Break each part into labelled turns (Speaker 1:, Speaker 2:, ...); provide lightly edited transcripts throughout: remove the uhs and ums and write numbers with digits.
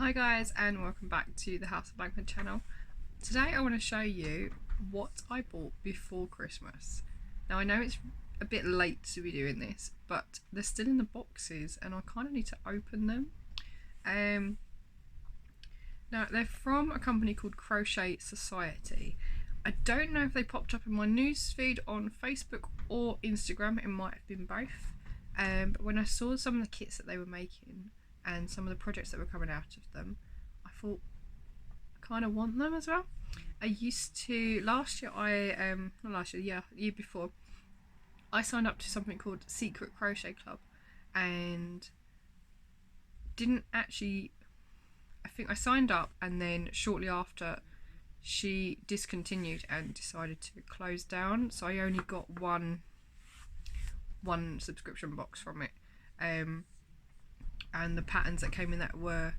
Speaker 1: Hi guys, and welcome back to the House of Blankman channel. Today I want to show you what I bought before Christmas. Now I know it's a bit late to be doing this, but they're still in the boxes and I kind of need to open them. Now they're from a company called Crochet Society. I don't know if they popped up in my newsfeed on Facebook or Instagram, it might have been both. But when I saw some of the kits that they were making and some of the projects that were coming out of them, I thought I kind of want them as well. I used to, last year not last year, the year before, I signed up to something called Secret Crochet Club and didn't actually, I think I signed up and then shortly after she discontinued and decided to close down, so I only got one subscription box from it. And the patterns that came in that were,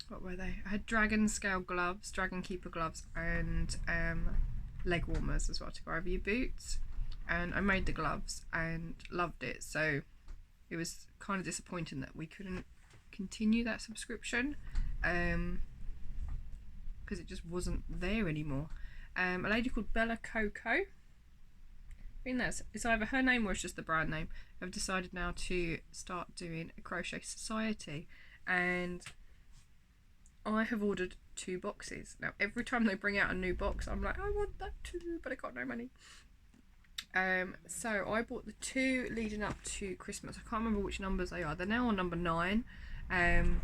Speaker 1: what were they? I had dragon scale gloves, dragon keeper gloves, and leg warmers as well to go over your boots. And I made the gloves and loved it, so it was kind of disappointing that we couldn't continue that subscription because it just wasn't there anymore. A lady called Bella Coco, I think it's either her name or it's just the brand name. I've decided now to start doing a Crochet Society, and I have ordered 2 boxes. Now every time they bring out a new box I'm like, I want that too, but I got no money. So I bought the 2 leading up to Christmas. I can't remember which numbers they are. They're now on number 9, and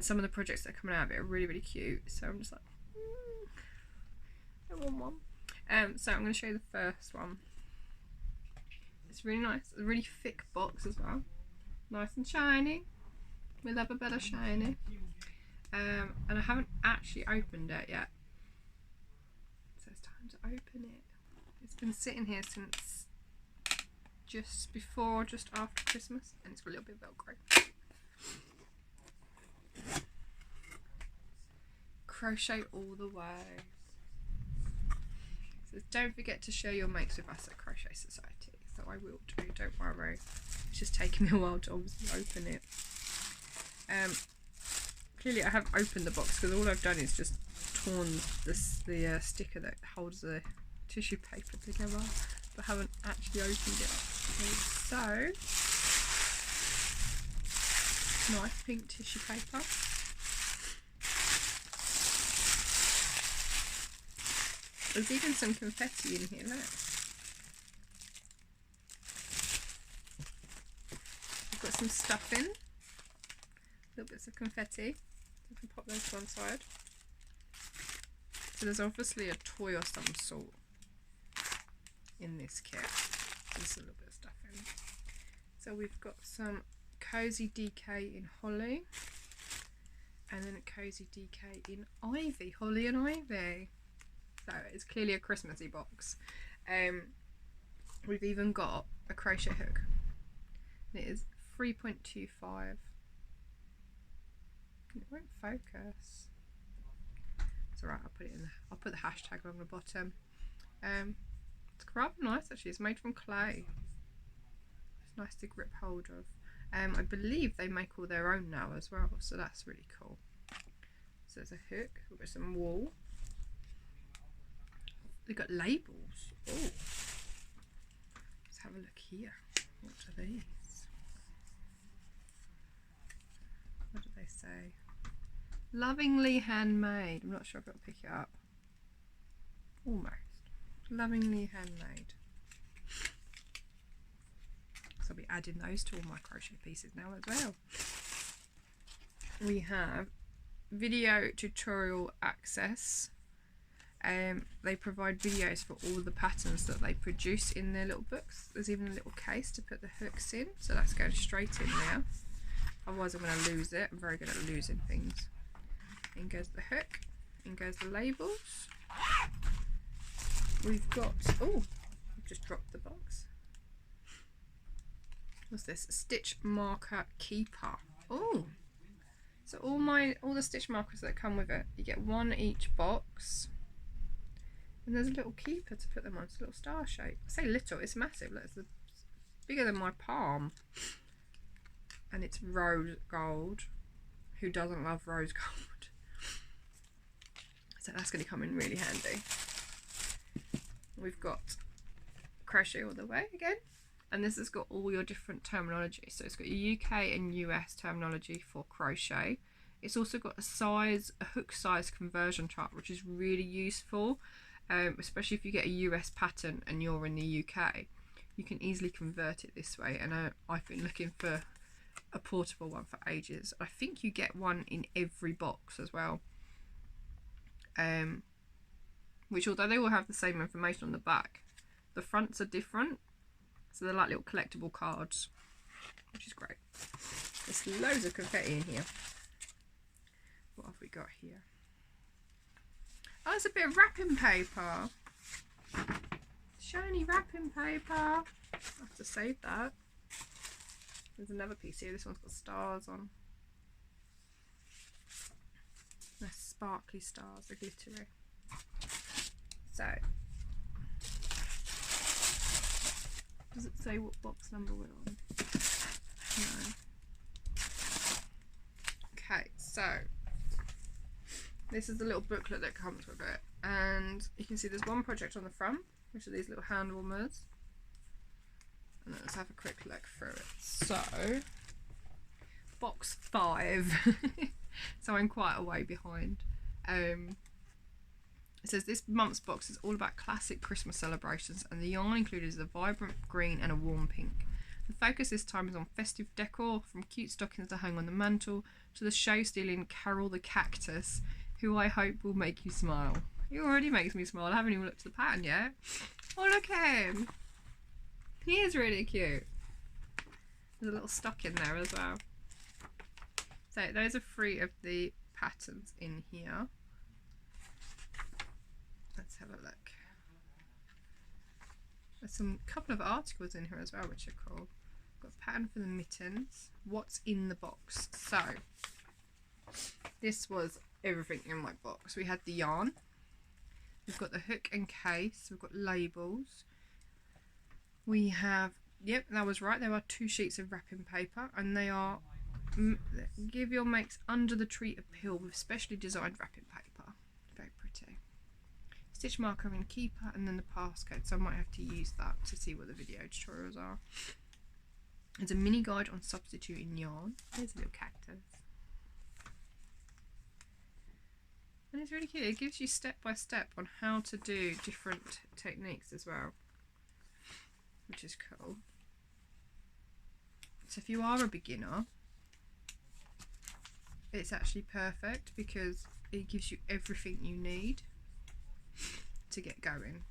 Speaker 1: some of the projects that are coming out of it are really, really cute. So I'm just like, I want one. So I'm going to show you the first one. It's really nice. A really thick box as well. Nice and shiny. We love a bit of shiny. And I haven't actually opened it yet. So it's time to open it. It's been sitting here since just before, just after Christmas, and it's a little bit Velcro. Crochet all the way. So don't forget to share your makes with us at Crochet Society. So I will do, don't worry. It's just taking me a while to obviously open it. Clearly I have opened the box because all I've done is just torn the sticker that holds the tissue paper together, but haven't actually opened it. So, nice pink tissue paper. There's even some confetti in here, look. I've got some stuffing, little bits of confetti. I can pop those to one side. So there's obviously a toy or some sort in this kit. There's a little bit of stuffing. So we've got some cozy DK in holly, and then a cozy DK in ivy, holly and ivy. So it's clearly a Christmassy box. We've even got a crochet hook. It is 3.25. It won't focus. It's alright, I'll put the hashtag along the bottom. It's rather nice actually, it's made from clay. It's nice to grip hold of. I believe they make all their own now as well, so that's really cool. So there's a hook, we've got some wool. They've got labels. Oh, let's have a look here. What are these? What do they say? Lovingly handmade. I'm not sure if I'll pick it up. Almost. Lovingly handmade. So I'll be adding those to all my crochet pieces now as well. We have video tutorial access. They provide videos for all the patterns that they produce in their little books. There's even a little case to put the hooks in, so that's going straight in there. Otherwise I'm going to lose it. I'm very good at losing things. In goes the hook, in goes the labels. We've got, oh, I've just dropped the box. What's this? A stitch marker keeper. Oh, so all the stitch markers that come with it, you get one each box. And there's a little keeper to put them on. It's a little star shape. I say little, it's massive. Look, it's bigger than my palm. and it's rose gold. Who doesn't love rose gold? So that's going to come in really handy. We've got crochet all the way again, and this has got all your different terminology. So it's got your UK and US terminology for crochet. It's also got a hook size conversion chart, which is really useful, especially if you get a US pattern and you're in the UK. You can easily convert it this way, and I've been looking for a portable one for ages. I think you get one in every box as well, which, although they all have the same information on the back, the fronts are different, so they're like little collectible cards, which is great. There's loads of confetti in here. What have we got here? Oh, it's a bit of wrapping paper. Shiny wrapping paper. I have to save that. There's another piece here. This one's got stars on. They're sparkly stars. They're glittery. So, does it say what box number we're on? No. Okay, so this is the little booklet that comes with it, and you can see there's one project on the front, which are these little hand warmers. And let's have a quick look through it. So, box 5. So I'm quite a way behind. It says this month's box is all about classic Christmas celebrations, and the yarn included is a vibrant green and a warm pink. The focus this time is on festive decor, from cute stockings to hang on the mantle to the show-stealing Carol the Cactus, who I hope will make you smile. He already makes me smile. I haven't even looked at the pattern yet. Oh, look at him. He is really cute. There's a little stocking there as well. So those are 3 of the patterns in here. Let's have a look. There's some couple of articles in here as well, which are cool. Got a pattern for the mittens. What's in the box? So this was everything in my box. We had the yarn. We've got the hook and case. We've got labels. We have, yep, that was right. There are 2 sheets of wrapping paper, and they are give your makes under the tree appeal with specially designed wrapping paper. Very pretty. Stitch marker and keeper, and then the passcode. So I might have to use that to see what the video tutorials are. There's a mini guide on substituting yarn. There's a little cactus. And it's really cute. It gives you step by step on how to do different techniques as well, which is cool. So if you are a beginner, it's actually perfect because it gives you everything you need to get going.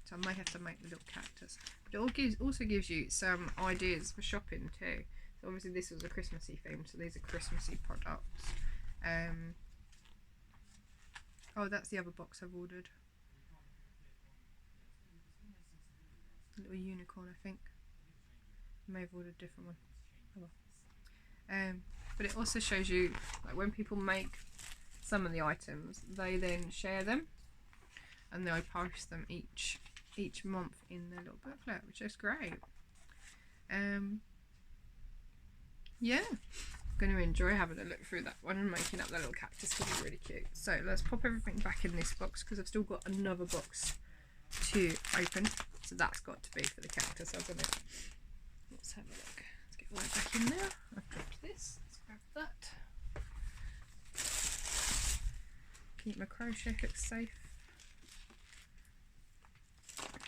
Speaker 1: So I may have to make the little cactus, but it also gives you some ideas for shopping too. So obviously this was a Christmassy theme, so these are Christmassy products. Oh, that's the other box I've ordered. A little unicorn, I think. I may have ordered a different one. Oh well. But it also shows you, like, when people make some of the items, they then share them, and they post them each month in their little booklet, which is great. Yeah, I'm going to enjoy having a look through that one and making up that little cactus because it's really cute. So let's pop everything back in this box because I've still got another box to open. So that's got to be for the cactus, hasn't it? Let's have a look. Let's get right back in there. I've dropped this. Let's grab that. Keep my crochet hook safe.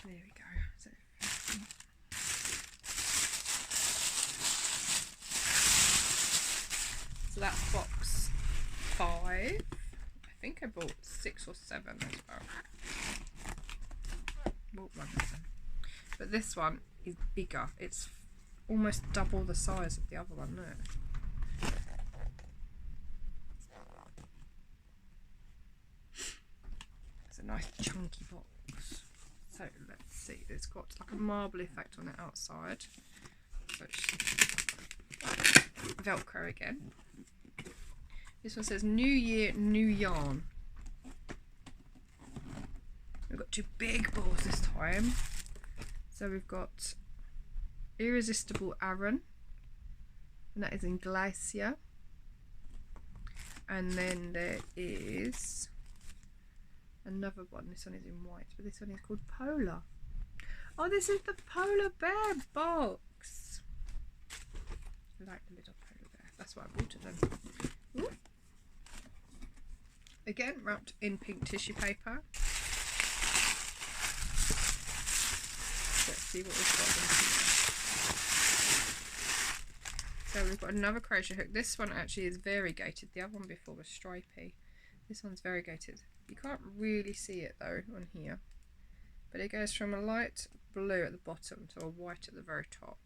Speaker 1: There we go. So that's box 5. I think I bought 6 or 7 as well. Bought one of them. But this one is bigger. It's almost double the size of the other one. Look. It's a nice chunky box. So let's see. It's got like a marble effect on the outside. So Velcro again. This one says New Year, New Yarn. We've got 2 big balls this time. So we've got Irresistible Aran and that is in Glacier. And then there is another one. This one is in white, but this one is called Polar. Oh, this is the polar bear box. I like the little polar bear. That's why I bought it then. Ooh. Again, wrapped in pink tissue paper. Let's see what we've got in here. So we've got another crochet hook. This one actually is variegated. The other one before was stripy. This one's variegated. You can't really see it though on here. But it goes from a light blue at the bottom to a white at the very top.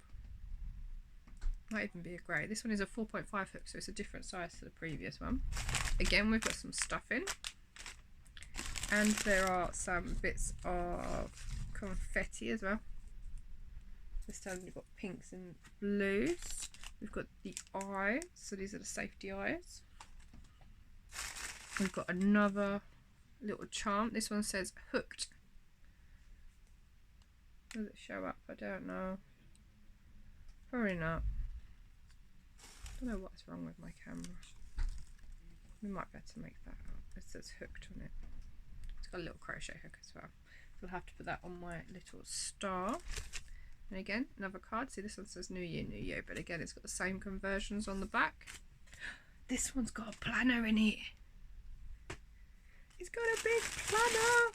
Speaker 1: Might even be a grey. This one is a 4.5 hook, so it's a different size to the previous one. Again, we've got some stuffing. And there are some bits of confetti as well. This time we've got pinks and blues. We've got the eyes, so these are the safety eyes. We've got another little charm. This one says hooked. Does it show up? I don't know. Probably not. I don't know what's wrong with my camera. We might be able to make that out. It says hooked on it. It's got a little crochet hook as well. So I'll have to put that on my little star. And again, another card. See, this one says New Year, New Year, but again, it's got the same conversions on the back. This one's got a planner in it. It's got a big planner.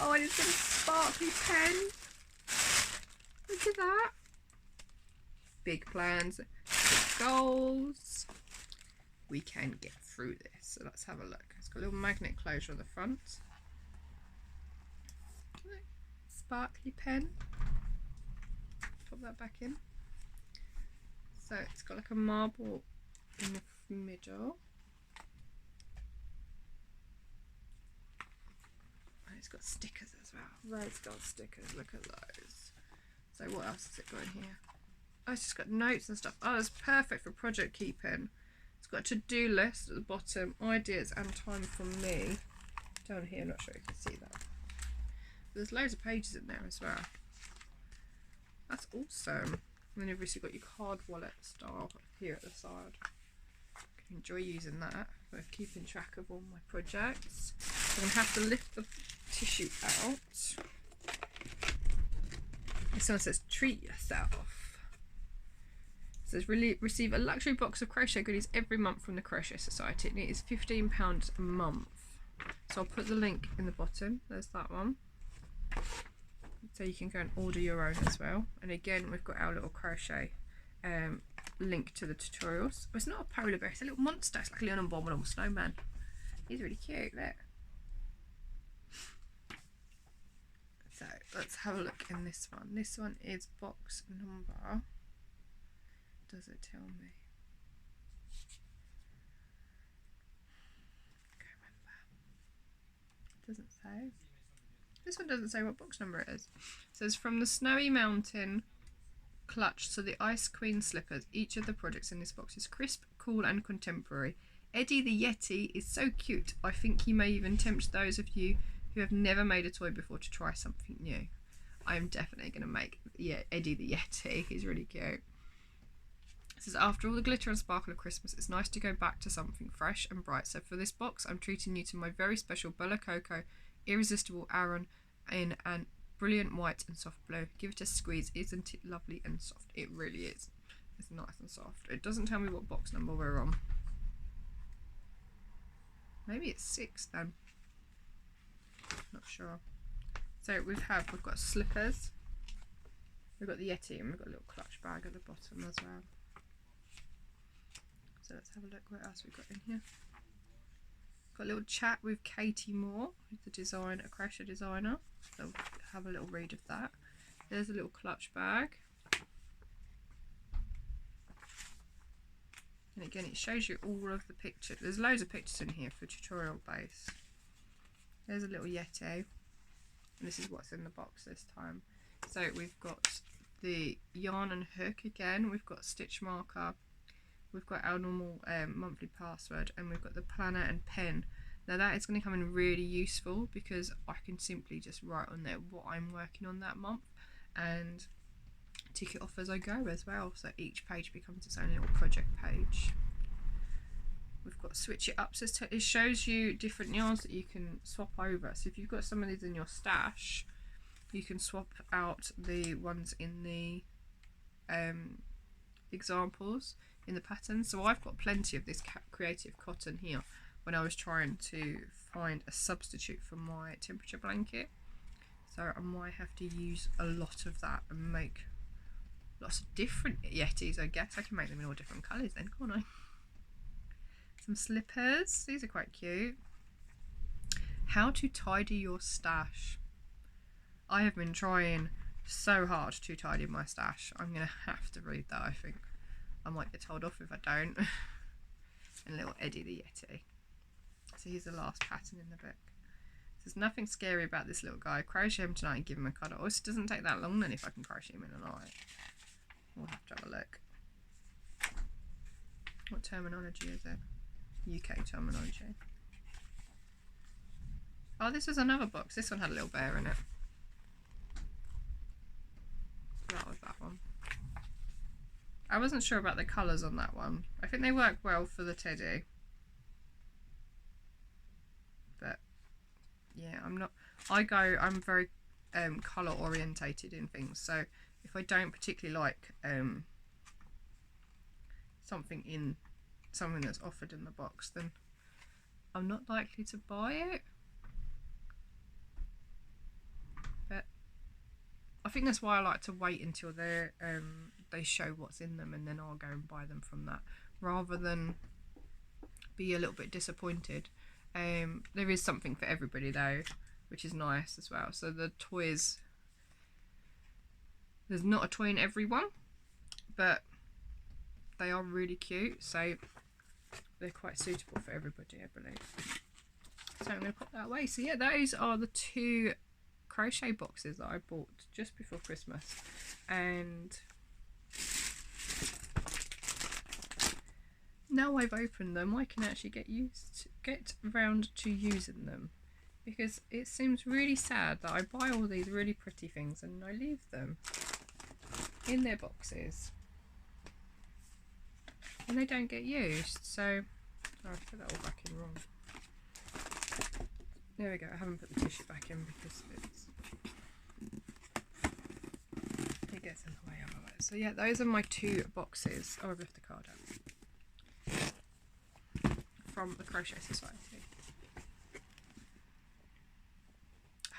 Speaker 1: Oh, and it's got a sparkly pen. Look at that. Big plans, big goals. We can get through this. So let's have a look. It's got a little magnet closure on the front. Sparkly pen. Pop that back in. So it's got like a marble in the middle. And it's got stickers as well. Rose gold stickers. Look at those. So what else has it got in here? Oh, it's just got notes and stuff. Oh, it's perfect for project keeping. It's got a to-do list at the bottom, ideas and time for me. Down here, I'm not sure you can see that. There's loads of pages in there as well. That's awesome. And then you've obviously got your card wallet style here at the side. I can enjoy using that with keeping track of all my projects. I'm going to have to lift the tissue out. This one says treat yourself. It says receive a luxury box of crochet goodies every month from the Crochet Society, and it is £15 a month. So I'll put the link in the bottom. There's that one. So you can go and order your own as well. And again, we've got our little crochet link to the tutorials. Oh, it's not a polar bear, it's a little monster. It's like a little abominable snowman. He's really cute, look. So let's have a look in this one. This one is box number. Does it tell me? I can't remember. It doesn't say. This one doesn't say what box number it is. It says from the Snowy Mountain clutch to the Ice Queen slippers. Each of the projects in this box is crisp, cool and contemporary. Eddie the Yeti is so cute. I think he may even tempt those of you who have never made a toy before to try something new. I am definitely going to make Eddie the Yeti. He's really cute. It says, after all the glitter and sparkle of Christmas, it's nice to go back to something fresh and bright. So for this box, I'm treating you to my very special Bella Coco Irresistible Aran in an brilliant white and soft blue. Give it a squeeze. Isn't it lovely and soft? It really is. It's nice and soft. It doesn't tell me what box number we're on. Maybe it's 6 then. Not sure. So we've got slippers. We've got the Yeti and we've got a little clutch bag at the bottom as well. So let's have a look what else we've got in here. Got a little chat with Katie Moore, who's a crochet designer. So we'll have a little read of that. There's a little clutch bag. And again, it shows you all of the pictures. There's loads of pictures in here for tutorial base. There's a little Yeti. And this is what's in the box this time. So we've got the yarn and hook again. We've got stitch marker. We've got our normal monthly password, and we've got the planner and pen. Now that is going to come in really useful because I can simply just write on there what I'm working on that month and tick it off as I go as well, so each page becomes its own little project page. We've got switch it up, so it shows you different yarns that you can swap over. So if you've got some of these in your stash, you can swap out the ones in the examples in the pattern. So I've got plenty of this creative cotton here when I was trying to find a substitute for my temperature blanket. So I might have to use a lot of that and make lots of different Yetis, I guess. I can make them in all different colours then, can't I? Some slippers, these are quite cute. How to tidy your stash. I have been trying so hard to tidy my stash. I'm going to have to read that, I think. I might get told off if I don't. And little Eddie the Yeti. So here's the last pattern in the book. There's nothing scary about this little guy. Crochet him tonight and give him a cuddle. Oh, it doesn't take that long then if I can crochet him in a night. We'll have to have a look. What terminology is it? UK terminology. Oh, this was another box. This one had a little bear in it. That was that one. I wasn't sure about the colours on that one. I think they work well for the teddy. But yeah, I'm very colour orientated in things. So if I don't particularly like something that's offered in the box, then I'm not likely to buy it. But I think that's why I like to wait until they show what's in them, and then I'll go and buy them from that, rather than be a little bit disappointed. There is something for everybody though, which is nice as well. So the toys, there's not a toy in every one, but they are really cute, so they're quite suitable for everybody, I believe. So I'm going to pop that away. So yeah, those are the 2 crochet boxes that I bought just before Christmas, and now I've opened them, I can actually get around to using them, because it seems really sad that I buy all these really pretty things and I leave them in their boxes and they don't get used. So I've put that all back in wrong. There we go. I haven't put the tissue back in because it gets in the way otherwise. So yeah, those are my 2 boxes. Oh, I've left the card out. From the Crochet Society.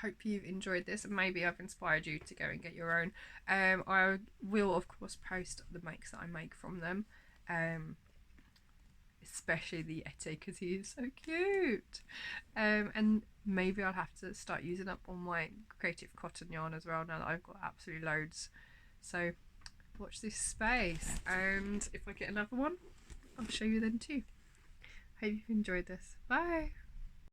Speaker 1: Hope you've enjoyed this, and maybe I've inspired you to go and get your own. I will of course post the makes that I make from them, especially the Yeti because he is so cute, and maybe I'll have to start using up all my creative cotton yarn as well now that I've got absolutely loads. So watch this space, and if I get another one I'll show you then too. Hope you've enjoyed this. Bye.